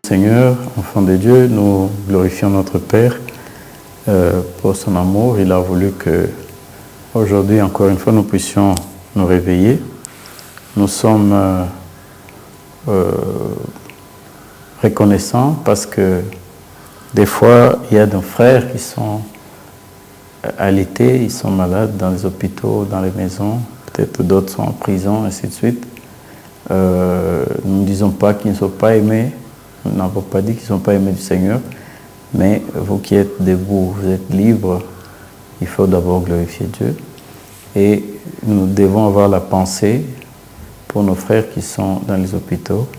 Seigneur, enfants de Dieu, nous glorifions notre Père pour son amour. Il a voulu que aujourd'hui, encore une fois, nous puissions nous réveiller. Nous sommes reconnaissants parce que des fois, il y a des frères qui sont alités, ils sont malades dans les hôpitaux, dans les maisons, peut-être d'autres sont en prison, ainsi de suite. Nous ne disons pas qu'ils ne sont pas aimés, nous n'avons pas dit qu'ils ne sont pas aimés du Seigneur, mais vous qui êtes debout, vous êtes libres, il faut d'abord glorifier Dieu. Et nous devons avoir la pensée pour nos frères qui sont dans les hôpitaux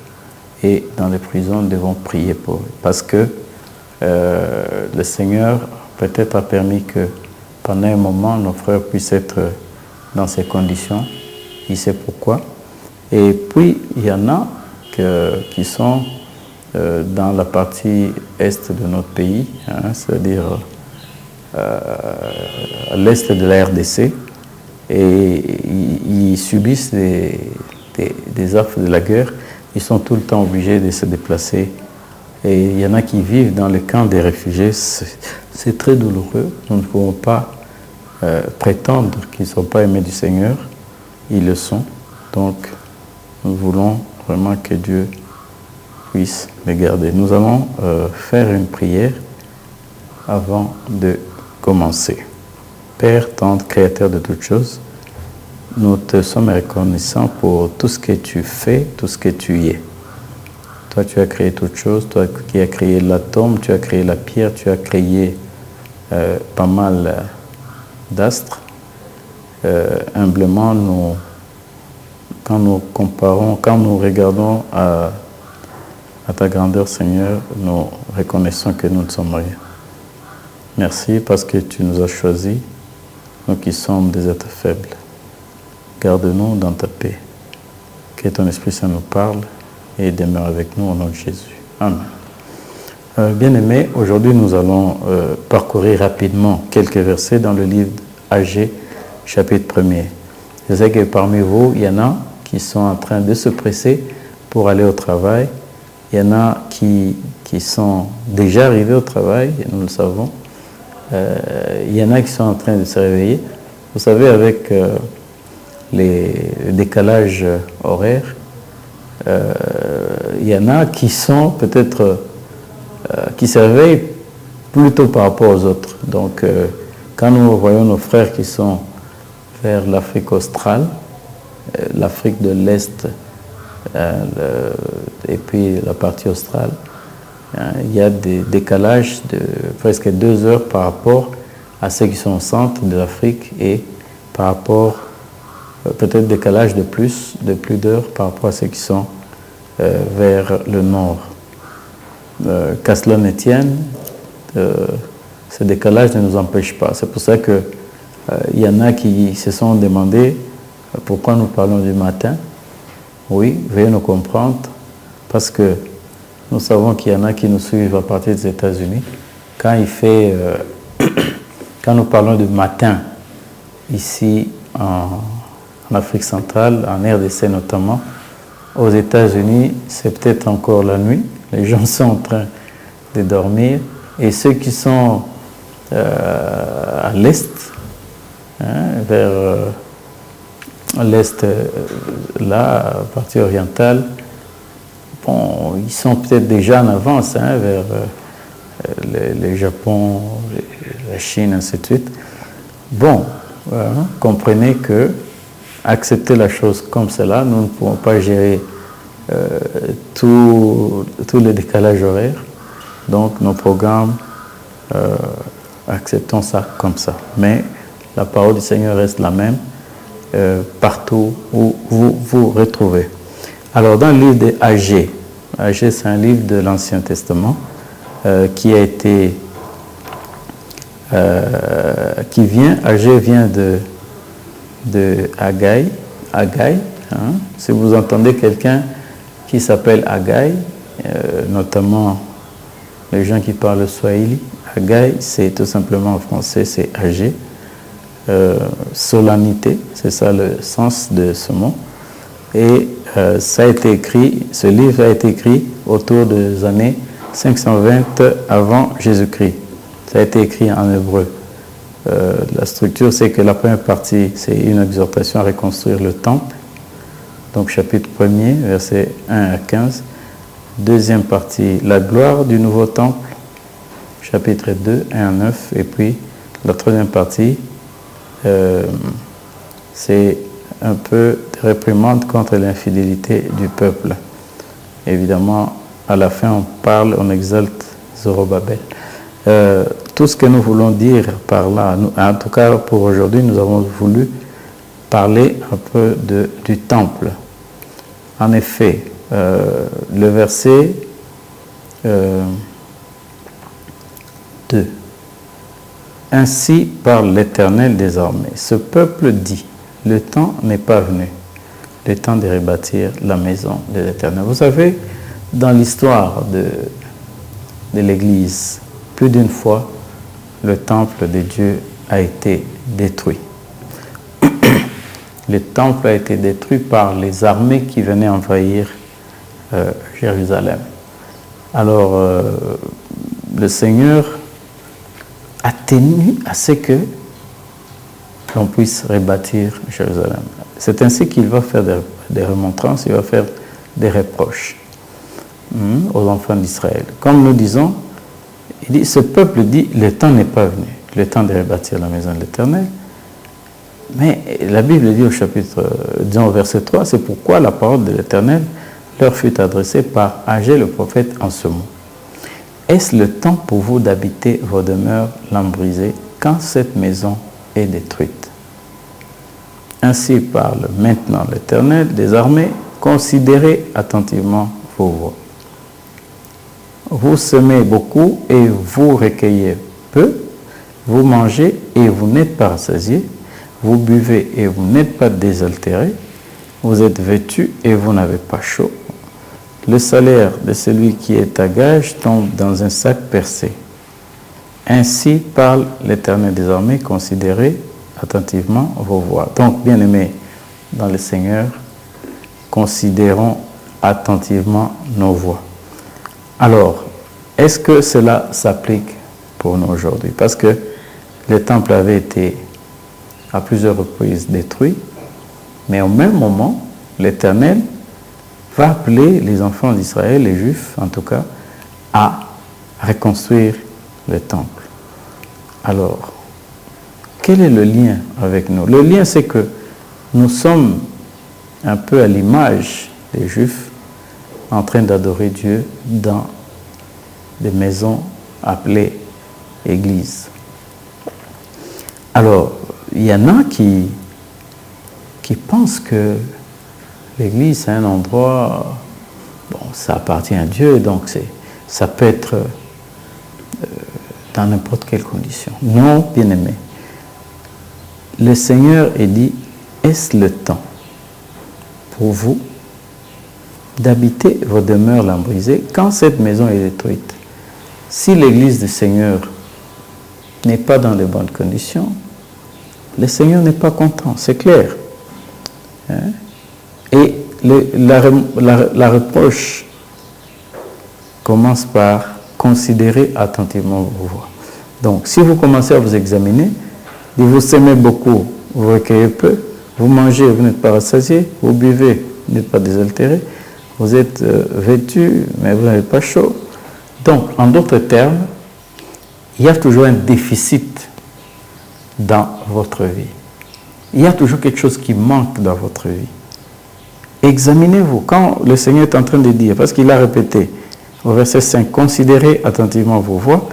et dans les prisons, nous devons prier pour eux. Parce que le Seigneur peut-être a permis que pendant un moment, nos frères puissent être dans ces conditions. Il sait pourquoi. Et puis, il y en a qui sont dans la partie est de notre pays, hein, c'est-à-dire à l'est de la RDC, et ils subissent des affres de la guerre. Ils sont tout le temps obligés de se déplacer. Et il y en a qui vivent dans les camps des réfugiés. C'est très douloureux. Nous ne pouvons pas prétendre qu'ils ne sont pas aimés du Seigneur. Ils le sont. Donc, nous voulons vraiment que Dieu puisse les garder. Nous allons faire une prière avant de commencer. Père, tendre, créateur de toutes choses, nous te sommes reconnaissants pour tout ce que tu fais, tout ce que tu es. Toi, tu as créé toutes choses, toi qui as créé l'atome, tu as créé la pierre, tu as créé pas mal d'astres. Humblement, quand nous comparons, quand nous regardons à ta grandeur, Seigneur, nous reconnaissons que nous ne sommes rien. Merci parce que tu nous as choisis, nous qui sommes des êtres faibles. Garde-nous dans ta paix. Que ton Esprit Saint nous parle et demeure avec nous au nom de Jésus. Amen. Bien-aimés, aujourd'hui nous allons parcourir rapidement quelques versets dans le livre Agé, chapitre 1er. Je sais que parmi vous, il y en a qui sont en train de se presser pour aller au travail. Il y en a qui sont déjà arrivés au travail, nous le savons. Il y en a qui sont en train de se réveiller. Vous savez, avec les décalages horaires, il y en a qui sont peut-être qui se réveillent plutôt par rapport aux autres. Donc, quand nous voyons nos frères qui sont vers l'Afrique australe, l'Afrique de l'Est et puis la partie australe, il y a des décalages de presque 2 heures par rapport à ceux qui sont au centre de l'Afrique et par rapport, peut-être décalage de plus d'heures par rapport à ceux qui sont vers le nord. Qu'à cela ne tienne, ce décalage ne nous empêche pas. C'est pour ça que il y en a qui se sont demandé pourquoi nous parlons du matin. Oui, veuillez nous comprendre, parce que nous savons qu'il y en a qui nous suivent à partir des États-Unis. Quand nous parlons du matin, ici en Afrique centrale, en RDC notamment, aux États-Unis, c'est peut-être encore la nuit. Les gens sont en train de dormir. Et ceux qui sont à l'est, vers l'est, là, à partie orientale, bon, ils sont peut-être déjà en avance vers le Japon, la Chine, ainsi de suite. Bon, comprenez que accepter la chose comme cela, nous ne pouvons pas gérer tous les décalages horaires. Donc, nos programmes, acceptons ça comme ça. Mais la parole du Seigneur reste la même partout où vous vous retrouvez. Alors, dans le livre de Agé, Agé, c'est un livre de l'Ancien Testament qui a été... Agé vient de Haggai. Haggai, hein? Si vous entendez quelqu'un qui s'appelle Haggai, notamment les gens qui parlent le Swahili, Haggai, c'est tout simplement en français, c'est Agé. Solennité, c'est ça le sens de ce mot. Et ce livre a été écrit autour des années 520 avant Jésus-Christ. Ça a été écrit en hébreu. La structure, c'est que la première partie, c'est une exhortation à reconstruire le temple. Donc chapitre 1er, versets 1 à 15. Deuxième partie, la gloire du nouveau temple, chapitre 2, 1 à 9. Et puis la troisième partie, c'est un peu de réprimande contre l'infidélité du peuple. Évidemment, à la fin, on exalte Zorobabel. Tout ce que nous voulons dire par là, en tout cas pour aujourd'hui, nous avons voulu parler un peu du temple. En effet, le verset 2. Ainsi parle l'Éternel des armées. Ce peuple dit, le temps n'est pas venu, le temps de rebâtir la maison de l'Éternel. Vous savez, dans l'histoire de l'Église, plus d'une fois, le temple de Dieu a été détruit. Le temple a été détruit par les armées qui venaient envahir Jérusalem. Alors, le Seigneur a tenu à ce que l'on puisse rebâtir Jérusalem. C'est ainsi qu'il va faire des remontrances, il va faire des reproches aux enfants d'Israël. Comme nous disons, il dit, ce peuple dit, le temps n'est pas venu, le temps de rebâtir la maison de l'Éternel. Mais la Bible dit au verset 3, c'est pourquoi la parole de l'Éternel leur fut adressée par Agé le prophète en ce mot. Est-ce le temps pour vous d'habiter vos demeures lambrisées quand cette maison est détruite? Ainsi parle maintenant l'Éternel des armées, considérez attentivement vos voies. Vous semez beaucoup et vous recueillez peu, vous mangez et vous n'êtes pas rassasiés, vous buvez et vous n'êtes pas désaltérés, vous êtes vêtus et vous n'avez pas chaud. Le salaire de celui qui est à gage tombe dans un sac percé. Ainsi parle l'Éternel des armées, considérez attentivement vos voies. Donc, bien-aimés dans le Seigneur, considérons attentivement nos voies. Alors, est-ce que cela s'applique pour nous aujourd'hui? Parce que le temple avait été à plusieurs reprises détruit, mais au même moment, l'Éternel va appeler les enfants d'Israël, les Juifs en tout cas, à reconstruire le temple. Alors, quel est le lien avec nous? Le lien, c'est que nous sommes un peu à l'image des Juifs en train d'adorer Dieu dans des maisons appelées églises. Alors, il y en a qui pensent que l'église, c'est un endroit, bon, ça appartient à Dieu, donc ça peut être dans n'importe quelle condition. Non, bien-aimé. Le Seigneur est dit, est-ce le temps pour vous d'habiter vos demeures lambrisées quand cette maison est détruite? Si l'église du Seigneur n'est pas dans de bonnes conditions, le Seigneur n'est pas content, c'est clair. Hein? Et la reproche commence par considérer attentivement vos voies. Donc, si vous commencez à vous examiner, vous semez beaucoup, vous recueillez peu, vous mangez, vous n'êtes pas rassasié, vous buvez, vous n'êtes pas désaltéré, vous êtes vêtu, mais vous n'avez pas chaud. Donc, en d'autres termes, il y a toujours un déficit dans votre vie. Il y a toujours quelque chose qui manque dans votre vie. Examinez-vous. Quand le Seigneur est en train de dire, parce qu'il a répété au verset 5, considérez attentivement vos voies,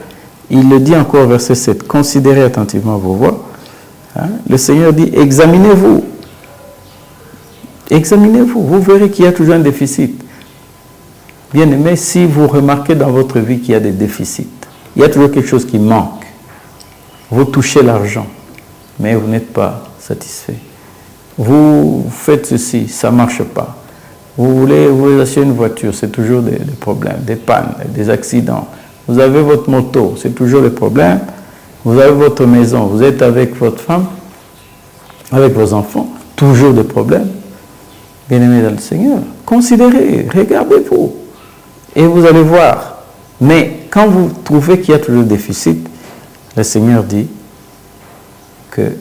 il le dit encore au verset 7, considérez attentivement vos voies. Hein? Le Seigneur dit, examinez-vous. Examinez-vous. Vous verrez qu'il y a toujours un déficit. Bien aimé, si vous remarquez dans votre vie qu'il y a des déficits, il y a toujours quelque chose qui manque. Vous touchez l'argent, mais vous n'êtes pas satisfait. Vous faites ceci, ça ne marche pas. Vous voulez acheter une voiture, c'est toujours des problèmes, des pannes, des accidents. Vous avez votre moto, c'est toujours des problèmes. Vous avez votre maison, vous êtes avec votre femme, avec vos enfants, toujours des problèmes. Bien-aimés dans le Seigneur, considérez, regardez-vous, et vous allez voir. Mais quand vous trouvez qu'il y a toujours un déficit, le Seigneur dit que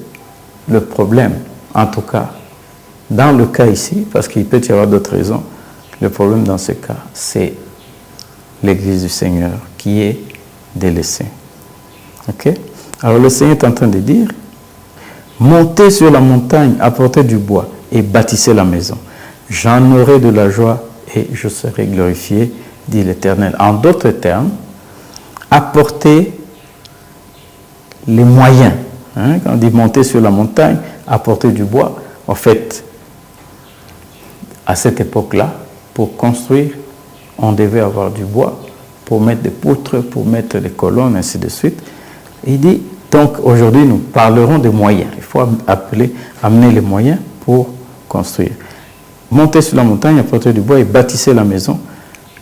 le problème, en tout cas, dans le cas ici, parce qu'il peut y avoir d'autres raisons, le problème dans ce cas, c'est l'Église du Seigneur qui est délaissée. Ok? Alors le Seigneur est en train de dire, montez sur la montagne, apportez du bois et bâtissez la maison. J'en aurai de la joie et je serai glorifié, dit l'Éternel. En d'autres termes, apportez les moyens. Quand on dit monter sur la montagne, apporter du bois, en fait, à cette époque-là, pour construire, on devait avoir du bois pour mettre des poutres, pour mettre les colonnes, ainsi de suite. Il dit, donc aujourd'hui, nous parlerons des moyens. Il faut amener les moyens pour construire. Montez sur la montagne, apportez du bois et bâtissez la maison.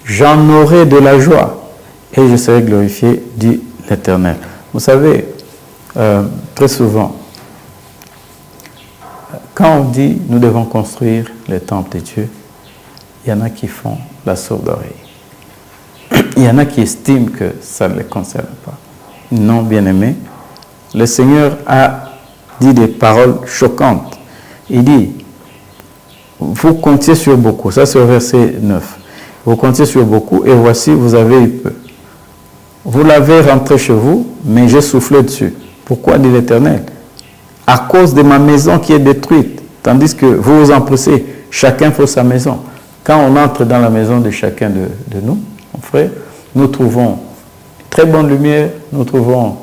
J'en aurai de la joie et je serai glorifié, dit l'Éternel. Vous savez, très souvent, quand on dit nous devons construire le temple de Dieu, il y en a qui font la sourde oreille. Il y en a qui estiment que ça ne les concerne pas. Non, bien-aimés, le Seigneur a dit des paroles choquantes. Il dit, vous comptiez sur beaucoup. Ça, c'est au verset 9. Vous comptiez sur beaucoup et voici, vous avez eu peu. Vous l'avez rentré chez vous, mais j'ai soufflé dessus. Pourquoi, dit l'Éternel? À cause de ma maison qui est détruite. Tandis que vous vous empressez, chacun fait sa maison. Quand on entre dans la maison de chacun de nous, mon frère, nous trouvons très bonne lumière, nous trouvons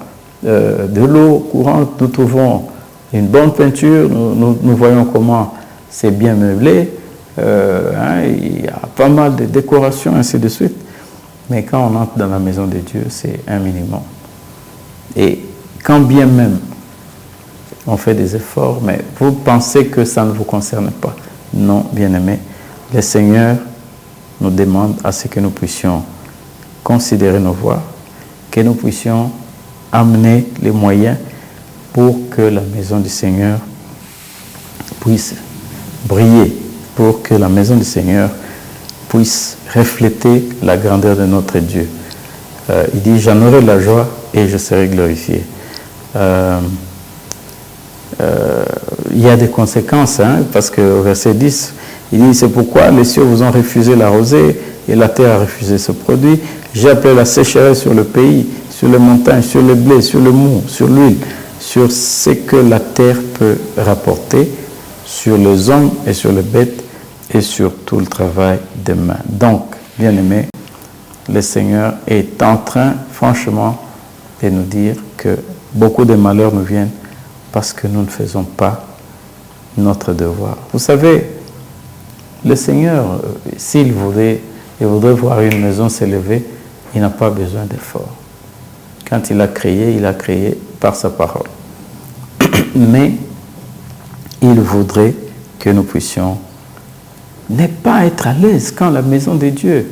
de l'eau courante, nous trouvons une bonne peinture, nous voyons comment c'est bien meublé, il y a pas mal de décorations, ainsi de suite. Mais quand on entre dans la maison de Dieu, c'est un minimum. Et quand bien même on fait des efforts, mais vous pensez que ça ne vous concerne pas. Non, bien-aimés, le Seigneur nous demande à ce que nous puissions considérer nos voies, que nous puissions amener les moyens pour que la maison du Seigneur puisse briller, pour que la maison du Seigneur puisse refléter la grandeur de notre Dieu. Il dit, j'en aurai la joie et je serai glorifié. Il y a des conséquences, parce qu'au verset 10, il dit, c'est pourquoi les cieux vous ont refusé la rosée et la terre a refusé ce produit. J'ai appelé la sécheresse sur le pays, sur les montagnes, sur le blé, sur le mou, sur l'huile, sur ce que la terre peut rapporter, sur les hommes et sur les bêtes et sur tout le travail des mains. Donc, bien aimés, le Seigneur est en train, franchement, de nous dire que beaucoup de malheurs nous viennent parce que nous ne faisons pas notre devoir. Vous savez, le Seigneur, s'il voudrait voir une maison s'élever, il n'a pas besoin d'effort. Quand il a créé par sa parole. Mais il voudrait que nous puissions ne pas être à l'aise quand la maison de Dieu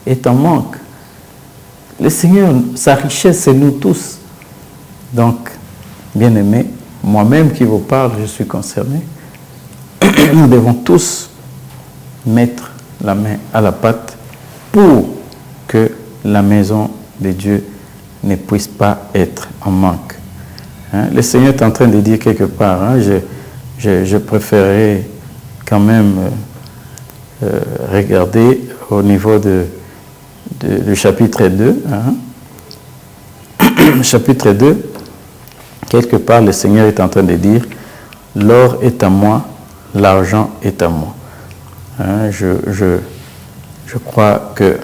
est en manque. Le Seigneur, sa richesse, c'est nous tous. Donc, bien-aimés, moi-même qui vous parle, je suis concerné. Nous devons tous mettre la main à la pâte pour que la maison de Dieu ne puisse pas être en manque. Le Seigneur est en train de dire quelque part, je préférerais quand même regarder au niveau du chapitre 2. Chapitre 2, quelque part, le Seigneur est en train de dire, l'or est à moi, l'argent est à moi. Je crois que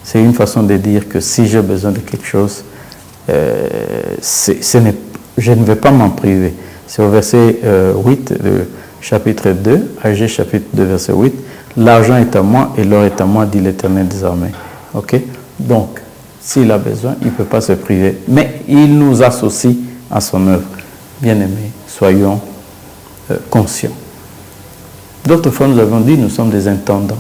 c'est une façon de dire que si j'ai besoin de quelque chose, je ne vais pas m'en priver. C'est au verset 8, le chapitre 2, Agé chapitre 2, verset 8. L'argent est à moi et l'or est à moi, dit l'Éternel des armées. Ok? Donc, s'il a besoin, il ne peut pas se priver. Mais il nous associe à son œuvre. Bien-aimés, soyons conscients. D'autres fois, nous avons dit, nous sommes des intendants.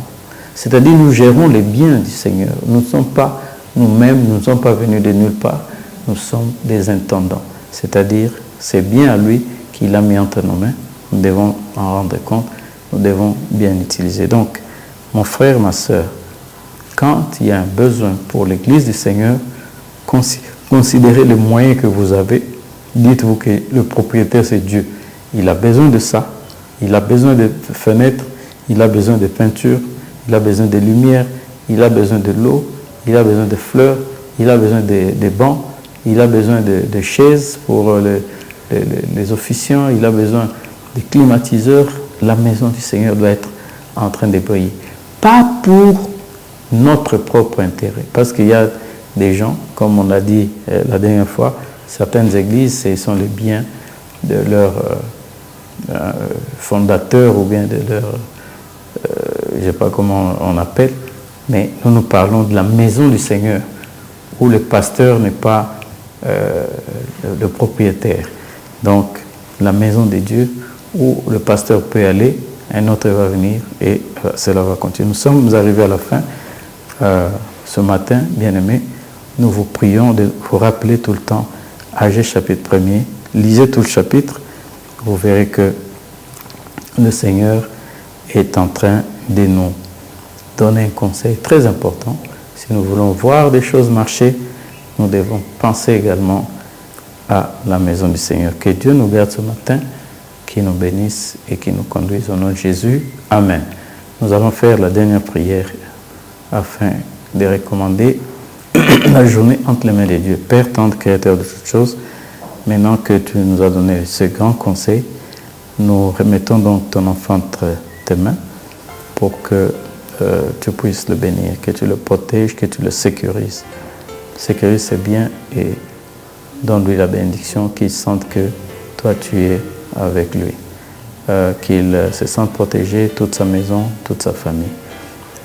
C'est-à-dire, nous gérons les biens du Seigneur. Nous ne sommes pas nous-mêmes, nous ne sommes pas venus de nulle part. Nous sommes des intendants. C'est-à-dire, c'est bien à lui qu'il a mis entre nos mains. Nous devons en rendre compte. Nous devons bien l'utiliser. Donc, mon frère, ma soeur, quand il y a un besoin pour l'Église du Seigneur, considérez les moyens que vous avez. Dites-vous que le propriétaire, c'est Dieu. Il a besoin de ça. Il a besoin de fenêtres. Il a besoin de peinture. Il a besoin de lumière. Il a besoin de l'eau. Il a besoin de fleurs. Il a besoin de bancs. Il a besoin de chaises pour les officiants. Il a besoin de climatiseurs. La maison du Seigneur doit être en train de briller. Pas pour notre propre intérêt. Parce qu'il y a des gens, comme on l'a dit la dernière fois, certaines églises, ce sont les biens de leur fondateur ou bien de leur, je ne sais pas comment on appelle, mais nous parlons de la maison du Seigneur, où le pasteur n'est pas le propriétaire. Donc, la maison de Dieu, où le pasteur peut aller, un autre va venir et cela va continuer. Nous sommes arrivés à la fin. Ce matin, bien-aimés, nous vous prions de vous rappeler tout le temps Agé chapitre 1er. Lisez tout le chapitre, vous verrez que le Seigneur est en train de nous donner un conseil très important. Si nous voulons voir des choses marcher, nous devons penser également à la maison du Seigneur. Que Dieu nous garde ce matin, qu'il nous bénisse et qu'il nous conduise au nom de Jésus. Amen. Nous allons faire la dernière prière afin de recommander la journée entre les mains de Dieu. Père tendre, créateur de toutes choses, maintenant que tu nous as donné ce grand conseil, nous remettons donc ton enfant entre tes mains pour que tu puisses le bénir, que tu le protèges, que tu le sécurises. Sécurise ses biens et donne-lui la bénédiction, qu'il sente que toi tu es avec lui. Qu'il se sente protégé, toute sa maison, toute sa famille.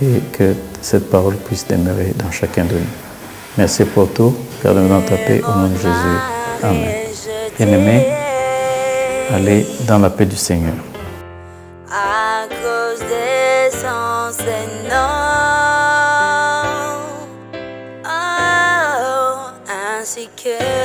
Et que cette parole puisse demeurer dans chacun de nous. Merci pour tout. Garde-nous dans ta paix au nom de Jésus. Amen. Bien-aimés, allez dans la paix du Seigneur. À cause des enseignants, ainsi que